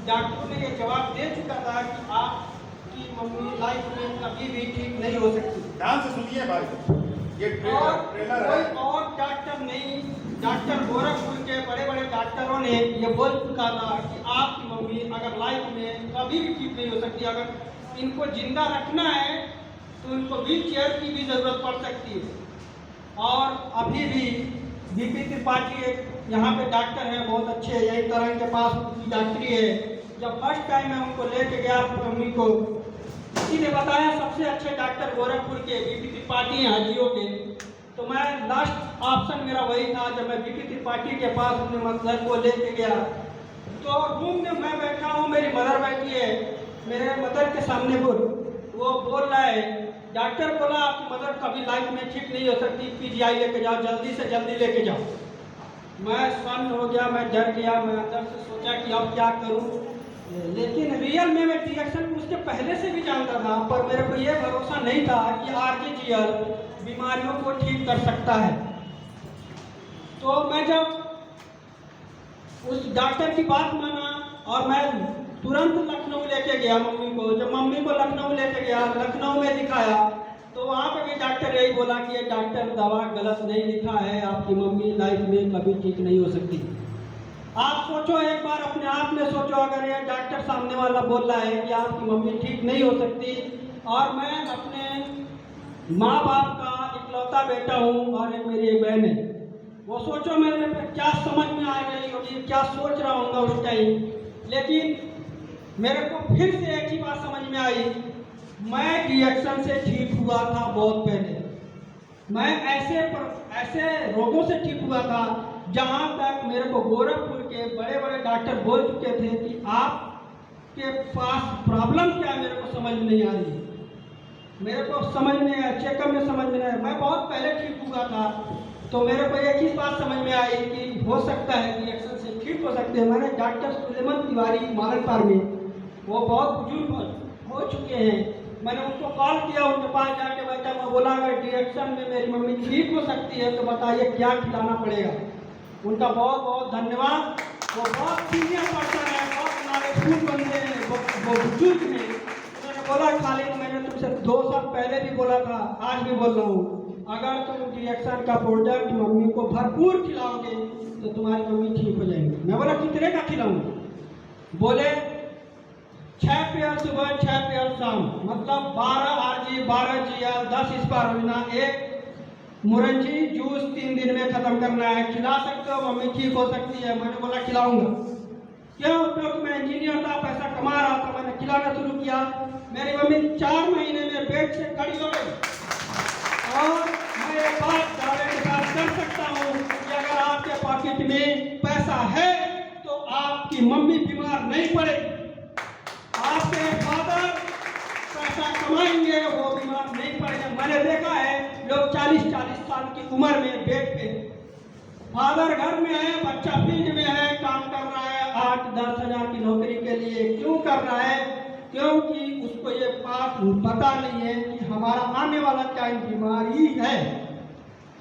Doctor ने ये जवाब दे चुका था कि आपकी मम्मी लाइफ में कभी भी ठीक नहीं हो सकती। ध्यान से सुनिए भाई, ये और ट्रेलर कोई है। और डॉक्टर नहीं, डॉक्टर गोरखपुर के बड़े बड़े डॉक्टरों ने ये बोल चुका था कि आपकी मम्मी अगर लाइफ में कभी भी ठीक नहीं हो सकती, अगर इनको जिंदा रखना है तो इनको व्हील चेयर की भी ज़रूरत पड़ सकती है। और अभी भी बीपी त्रिपाठी एक यहाँ पे डॉक्टर हैं बहुत अच्छे, यही तरह के पास उनकी डॉक्टरी है। जब फर्स्ट टाइम मैं उनको लेके गया अपनी मम्मी को, किसी ने बताया सबसे अच्छे डॉक्टर गोरखपुर के बीपी त्रिपाठी हैं हाजियों के, तो मैं लास्ट ऑप्शन मेरा वही था। जब मैं बीपी त्रिपाठी के पास अपने मदर को लेके गया तो रूम में मैं बैठा हूँ, मेरी मदर बैठी है, मेरे मदर के सामने वो बोल रहा है, डॉक्टर बोला आपकी मदर कभी लाइफ में ठीक नहीं हो सकती, पीजीआई लेके जाओ, जल्दी से जल्दी लेके जाओ। मैं सन्न हो गया, मैं डर गया, मैं अंदर से सोचा कि अब क्या करूं। लेकिन रियल में मैं रिएक्शन उसके पहले से भी जानता था, पर मेरे को ये भरोसा नहीं था कि आरजीजीएल बीमारियों को ठीक कर सकता है। तो मैं जब उस डॉक्टर की बात माना और मैं तुरंत लखनऊ लेके गया मम्मी को। जब मम्मी को लखनऊ लेके गया, लखनऊ में दिखाया, तो वहाँ पे भी डॉक्टर यही बोला कि ये डॉक्टर दवा गलत नहीं लिखा है, आपकी मम्मी लाइफ में कभी ठीक नहीं हो सकती। आप सोचो एक बार, अपने आप में सोचो, अगर ये डॉक्टर सामने वाला बोल रहा है कि आपकी मम्मी ठीक नहीं हो सकती, और मैं अपने माँ बाप का इकलौता बेटा हूँ और एक मेरी एक बहन है, वो सोचो मेरे पे क्या समझ में आ रही होगी, क्या सोच रहा हूँगा उस टाइम। लेकिन मेरे को फिर से एक ही बात समझ में आई, मैं रिएक्शन से ठीक हुआ था बहुत पहले। मैं ऐसे रोगों से ठीक हुआ था जहाँ तक मेरे को गोरखपुर के बड़े बड़े डॉक्टर बोल चुके थे कि आपके पास प्रॉब्लम क्या है, मेरे को समझ में नहीं आ रही है, मेरे को समझ में आया, चेकअप में समझ में आया। मैं बहुत पहले ठीक हुआ था, तो मेरे को एक ही बात समझ में आई कि हो सकता है रिएक्शन से ठीक हो सकते हैं। मैंने डॉक्टर सुलेमान तिवारी मालनपार में, वो बहुत बुजुर्ग हो चुके हैं, मैंने उनको कॉल किया, उनके पास जाके बैठा, मैं बोला अगर रिएक्शन में मेरी मम्मी ठीक हो सकती है तो बताइए क्या खिलाना पड़ेगा। उनका बहुत बहुत धन्यवाद। वो बहुत सीनियर पर्सन है, बहुत नॉलेजफुल बंदे हैं, वो बुजुर्ग हैं। उन्होंने बोला खाली मैंने तुमसे 2 साल पहले भी बोला था, आज भी बोल रहा हूँ, अगर तुम रिएक्शन का प्रोडक्ट मम्मी को भरपूर खिलाओगे तो तुम्हारी मम्मी ठीक हो जाएंगी। मैं बोला कितने का खिलाऊंगा? बोले 6 पेयर सुबह 6 पेयर शाम, मतलब 12 आरजी 12 जीएल 10 स्पारुलिना, एक मुरंजी जूस 3 दिन में खत्म करना है, खिला सकते हो, मम्मी ठीक हो सकती है। मैंने बोला खिलाऊंगा। क्यों? क्योंकि मैं इंजीनियर था, पैसा कमा रहा था, मैंने खिलाना शुरू किया। मेरी मम्मी 4 महीने में बेड से खड़ी हो गई। और मैं एक बात दावे के साथ कर सकता हूँ कि अगर आपके पॉकेट में पैसा है तो आपकी मम्मी बीमार नहीं पड़ेगी। आपके फादर पैसा कमाएंगे, वो बीमार नहीं पड़ेंगे। मैंने देखा है लोग 40-40 साल की उम्र में बेड पे, फादर घर में है, बच्चा फील्ड में है, काम कर रहा है 8-10 हज़ार की नौकरी के लिए। क्यों कर रहा है? क्योंकि उसको ये बात पता नहीं है कि हमारा आने वाला टाइम बीमारी है,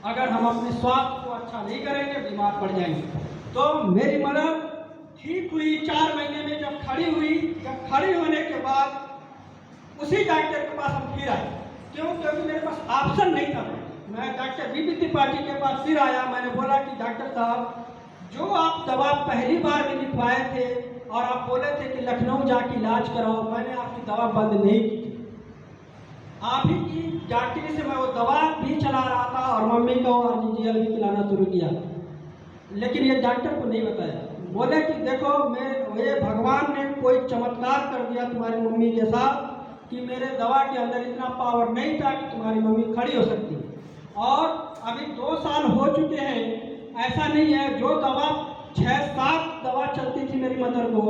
अगर हम अपने स्वास्थ्य को अच्छा नहीं करेंगे बीमार पड़ जाएंगे। तो मेरी मदर ठीक हुई 4 महीने में, जब खड़ी हुई, जब खड़ी होने के बाद उसी डॉक्टर के पास हम फिर आए। क्यों? क्योंकि मेरे पास ऑप्शन नहीं था। मैं डॉक्टर बीपी त्रिपाठी के पास फिर आया, मैंने बोला कि डॉक्टर साहब, जो आप दवा पहली बार भी लिखवाए थे और आप बोले थे कि लखनऊ जाके इलाज कराओ, मैंने आपकी दवा बंद नहीं की थी। आप ही की डॉक्टरी से मैं वो दवा भी चला रहा था और मम्मी को आरजीजीएल भी खिलाना शुरू किया। लेकिन ये डॉक्टर को नहीं बताया। बोले कि देखो ये भगवान ने कोई चमत्कार कर दिया तुम्हारी मम्मी के साथ कि मेरे दवा के अंदर इतना पावर नहीं था कि तुम्हारी मम्मी खड़ी हो सकती है। और अभी 2 साल हो चुके हैं, ऐसा नहीं है, जो दवा 6-7 दवा चलती थी मेरी मदर को,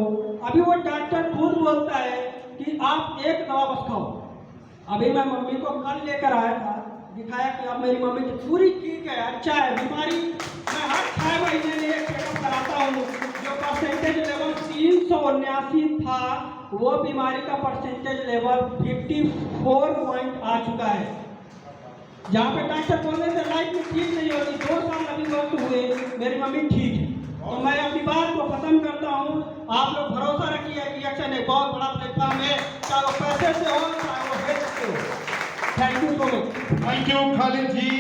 अभी वो डॉक्टर खुद बोलता है कि आप एक दवा बस खाओ। अभी मैं मम्मी को कल लेकर आया था, दिखाया कि अब मेरी मम्मी की पूरी ठीक है, अच्छा है। बीमारी मैं हर 6 महीने में एक चेकअप कराता हूँ। जो परसेंटेज लेवल 379 था, वो बीमारी का परसेंटेज लेवल 54 पॉइंट आ चुका है। जहाँ पे डॉक्टर बोल रहे थे लाइफ में ठीक नहीं होती, 2 साल अभी वक्त हुए, मेरी मम्मी ठीक है। तो मैं अपनी बात को खत्म करता हूँ। आप लोग भरोसा रखिए बहुत बड़ा प्लेटफॉर्म है, चाहे वो पैसे से हो चाहे वो हेल्थ से हो। Thank you so much. Thank you Khalid ji.